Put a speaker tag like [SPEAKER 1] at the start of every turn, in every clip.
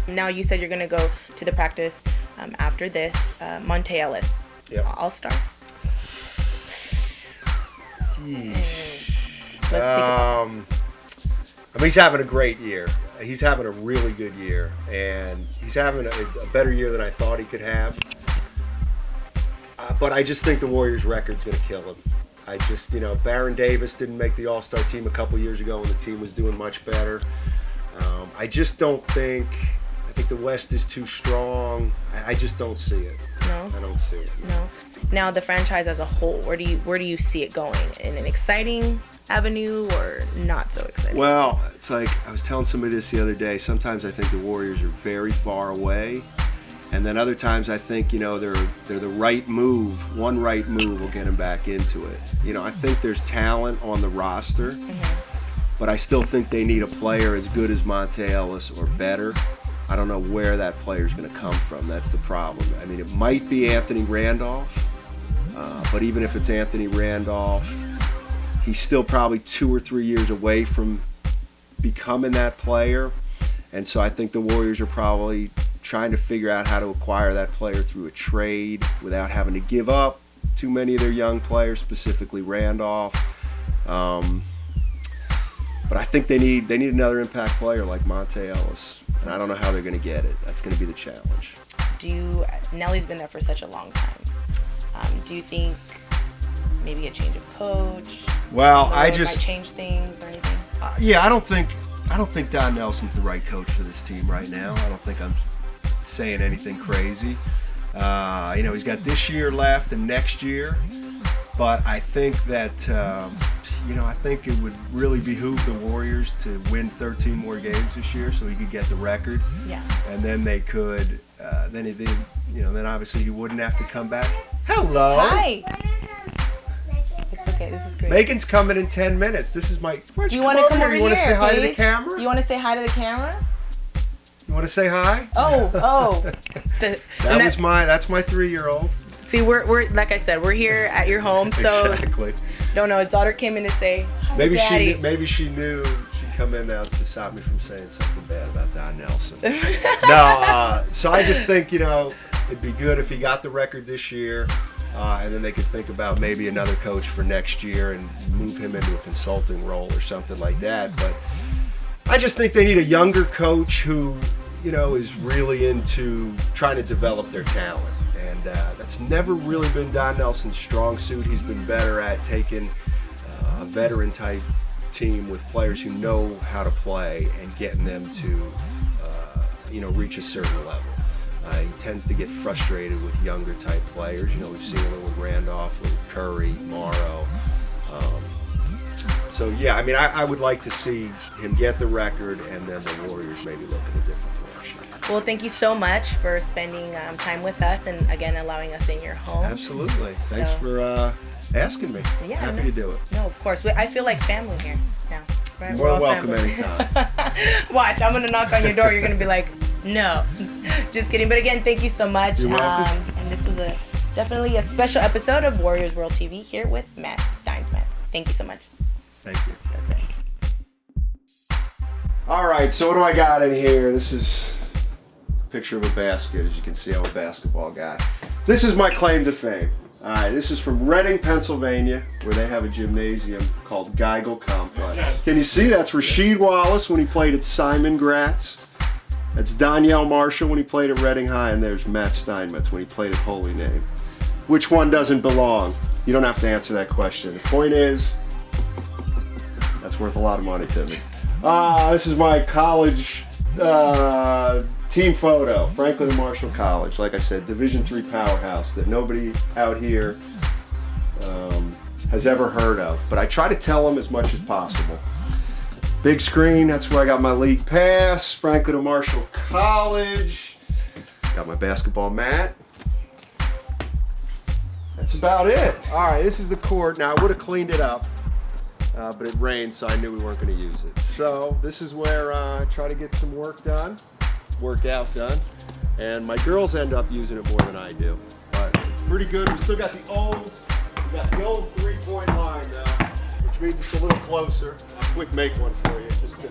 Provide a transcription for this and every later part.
[SPEAKER 1] Now you said you're going to go to the practice after this. Monte Ellis,
[SPEAKER 2] Yep.
[SPEAKER 1] All-Star?
[SPEAKER 2] I mean, he's having a great year. He's having a really good year, and he's having a better year than I thought he could have. But I just think the Warriors' record's going to kill him. I just, Baron Davis didn't make the All-Star team a couple years ago when the team was doing much better. I just don't think. I think the West is too strong. I just don't see it.
[SPEAKER 1] No?
[SPEAKER 2] I don't see it.
[SPEAKER 1] No. Now the franchise as a whole, where do you see it going? In an exciting avenue or not so exciting?
[SPEAKER 2] Well, it's like I was telling somebody this the other day. Sometimes I think the Warriors are very far away, and then other times I think they're the right move. One right move will get them back into it. I think there's talent on the roster, but I still think they need a player as good as Monte Ellis or better. I don't know where that player's going to come from. That's the problem. I mean, it might be Anthony Randolph, but even if it's Anthony Randolph, he's still probably 2 or 3 years away from becoming that player. And so I think the Warriors are probably trying to figure out how to acquire that player through a trade without having to give up too many of their young players, specifically Randolph. But I think they need another impact player like Monte Ellis. And I don't know how they're going to get it. That's going to be the challenge.
[SPEAKER 1] Nelly's been there for such a long time. Do you think maybe a change of coach?
[SPEAKER 2] Well,
[SPEAKER 1] might change things or anything?
[SPEAKER 2] I don't think Don Nelson's the right coach for this team right now. I don't think I'm saying anything crazy. He's got this year left and next year, but I think that I think it would really behoove the Warriors to win 13 more games this year so he could get the record.
[SPEAKER 1] Yeah.
[SPEAKER 2] And then they could, then obviously he wouldn't have to come back. Hello.
[SPEAKER 1] Hi. It's okay. This is great.
[SPEAKER 2] Megan's coming in 10 minutes. This is my.
[SPEAKER 1] Do you want to come over here?
[SPEAKER 2] You want to say hi to the
[SPEAKER 1] Paige?
[SPEAKER 2] camera?
[SPEAKER 1] You want to say hi to the camera?
[SPEAKER 2] You want to say hi?
[SPEAKER 1] Oh.
[SPEAKER 2] That's my 3-year-old.
[SPEAKER 1] See, we're like I said, we're here at your home, so
[SPEAKER 2] Exactly.
[SPEAKER 1] Don't know. His daughter came in to say hi,
[SPEAKER 2] Maybe
[SPEAKER 1] Daddy.
[SPEAKER 2] maybe she knew she'd come in now to stop me from saying something bad about Don Nelson. No, so I just think it'd be good if he got the record this year, and then they could think about maybe another coach for next year and move him into a consulting role or something like that. But I just think they need a younger coach who is really into trying to develop their talent. And that's never really been Don Nelson's strong suit. He's been better at taking a veteran-type team with players who know how to play and getting them to, reach a certain level. He tends to get frustrated with younger-type players. We've seen it with Randolph, with Curry, Morrow. I would like to see him get the record and then the Warriors maybe look in a different direction.
[SPEAKER 1] Well, thank you so much for spending time with us and, again, allowing us in your home.
[SPEAKER 2] Absolutely. Thanks for asking me.
[SPEAKER 1] Yeah,
[SPEAKER 2] Happy to do it.
[SPEAKER 1] No, of course. I feel like family here now. Right?
[SPEAKER 2] More welcome anytime.
[SPEAKER 1] Watch, I'm going to knock on your door. You're going to be like, no. Just kidding. But, again, thank you so much.
[SPEAKER 2] You're welcome.
[SPEAKER 1] And this was definitely a special episode of Warriors World TV here with Matt Steinmetz. Thank you so much.
[SPEAKER 2] Thank you.
[SPEAKER 1] That's it.
[SPEAKER 2] All right, so what do I got in here? This is a picture of a basket. As you can see, I'm a basketball guy. This is my claim to fame. All right, this is from Reading, Pennsylvania, where they have a gymnasium called Geigel Complex. Can you see that's Rasheed Wallace when he played at Simon Gratz? That's Donyell Marshall when he played at Reading High, and there's Matt Steinmetz when he played at Holy Name. Which one doesn't belong? You don't have to answer that question. The point is, that's worth a lot of money to me. This is my college team photo, Franklin and Marshall College. Like I said, Division III powerhouse that nobody out here has ever heard of. But I try to tell them as much as possible. Big screen, that's where I got my league pass. Franklin and Marshall College. Got my basketball mat. That's about it. All right, this is the court. Now, I would have cleaned it up, but it rained, so I knew we weren't going to use it. So this is where I try to get some workout done, and my girls end up using it more than I do. But pretty good. We still got the old 3-point line now, which means it's a little closer. I'll quick make one for you, just to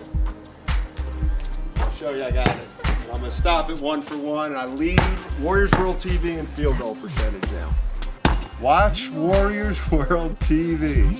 [SPEAKER 2] show you I got it. I'm going to stop at 1 for 1. I lead Warriors World TV in field goal percentage now. Watch Warriors World TV.